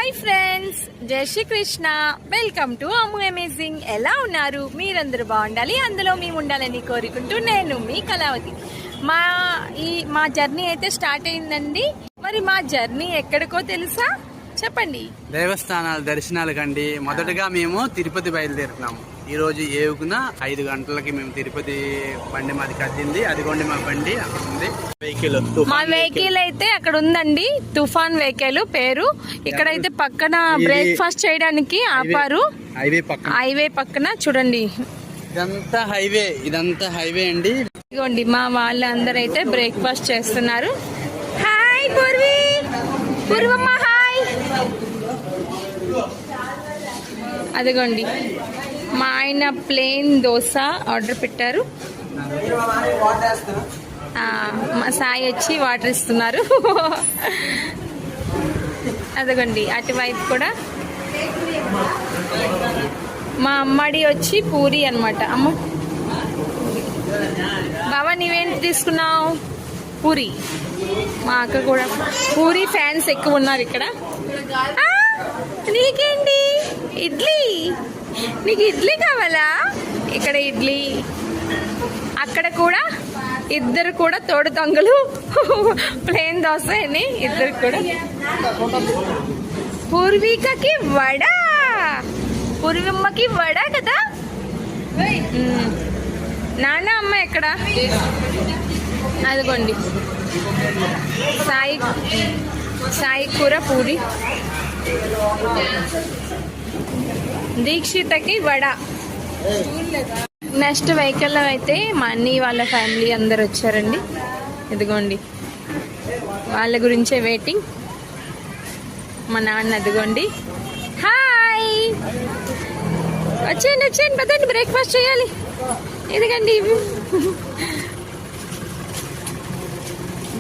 Hi friends, జై Shri Krishna. Welcome to Ammu amazing. ఎలా ఉన్నారు? మీరందరూ బాగుండాలి, అందులో మేము ఉండాలని కోరుకుంటూ నేను మీ కళావతి. మా జర్నీ అయితే స్టార్ట్ అయిందండి. మరి మా జర్నీ ఎక్కడికో తెలుసా? చెప్పండి. దేవస్థానాల దర్శనాలు కండి. మొదటగా మేము తిరుపతి బయలుదేరుతున్నాము. ఈ రోజు ఏవుకున 5 గంటలకి మేము తిరుపతి బండి మాది కట్టింది. అదిగోండి మా బండి అక్కడ ఉంది. మా వెహికల్ అయితే అక్కడ ఉందండి, తుఫాన్ వెహికల్ పేరు. ఇక్కడైతే పక్కన బ్రేక్ఫాస్ట్ చేయడానికి ఆపారు. హైవే పక్కన చూడండి, ఇదంతా హైవే అండి. ఇదిగోండి మా వాళ్ళందరూ అయితే బ్రేక్ఫాస్ట్ చేస్తున్నారు. హాయ్ పూర్వమ్మ, హాయ్. అదిగోండి మా ఆయన ప్లేన్ దోశ ఆర్డర్ పెట్టారు. మా సాయి వచ్చి వాటర్ ఇస్తున్నారు. అదిగోండి అటువైపు కూడా మా అమ్మడి వచ్చి పూరి అన్నమాట. అమ్మ బాబా నీవేంటి తీసుకున్నావు? పూరి. మా అక్క కూడా పూరి ఫ్యాన్స్ ఎక్కువ ఉన్నారు ఇక్కడ. నీకేంటి? ఇడ్లీ. నీకు ఇడ్లీ కావాలా? ఇక్కడ ఇడ్లీ. అక్కడ కూడా ఇద్దరు కూడా తోడు దొంగలు ప్లేన్ దోశ అని ఇద్దరు కూడా. పూర్వికకి వడ, పూర్వమ్మకి వడ కదా. నాన్న అమ్మ ఎక్కడ? అదిగోండి సాయి కూర పూరి, దీక్షితకి వడ. నెక్స్ట్ వెహికల్లో అయితే మా అన్నీ వాళ్ళ ఫ్యామిలీ అందరు వచ్చారండి. ఇదిగోండి వాళ్ళ గురించే వెయిటింగ్. మా నాన్న అదిగోండి. హాయ్, వచ్చేయండి పదండి, బ్రేక్ఫాస్ట్ చేయాలి. ఇదిగండి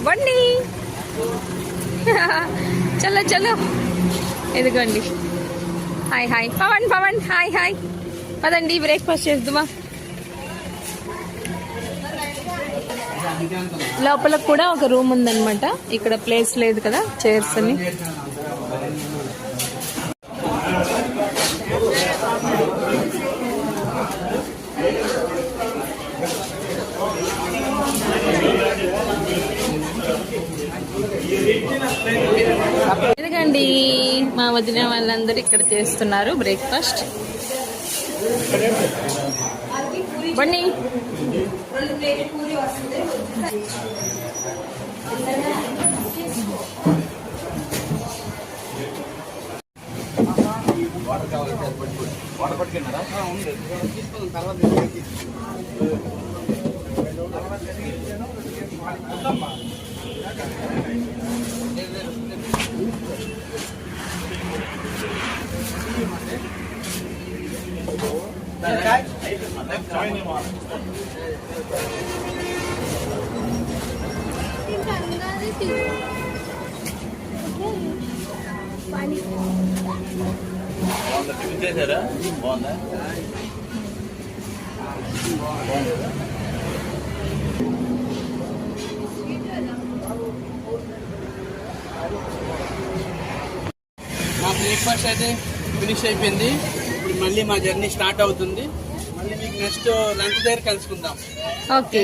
బండి. చలో చలో. ఇదిగోండి హాయ్ పవన్ హాయ్. పదండి బ్రేక్ఫాస్ట్ చేద్దామా. లోపల కూడా ఒక రూమ్ ఉందన్నమాట. ఇక్కడ ప్లేస్ లేదు కదా, చైర్స్ అని. ఎందుకండి మా వదిన వాళ్ళందరూ ఇక్కడ చేస్తున్నారు బ్రేక్ఫాస్ట్. బండి చేశారా? బాగుందా? మా బ్రేక్ఫాస్ట్ అయితే ఫినిష్ అయిపోయింది. ఇప్పుడు మళ్ళీ మా జర్నీ స్టార్ట్ అవుతుంది. మళ్ళీ మీకు నెక్స్ట్ లంచ్ దగ్గర కలుసుకుందాం. ఓకే.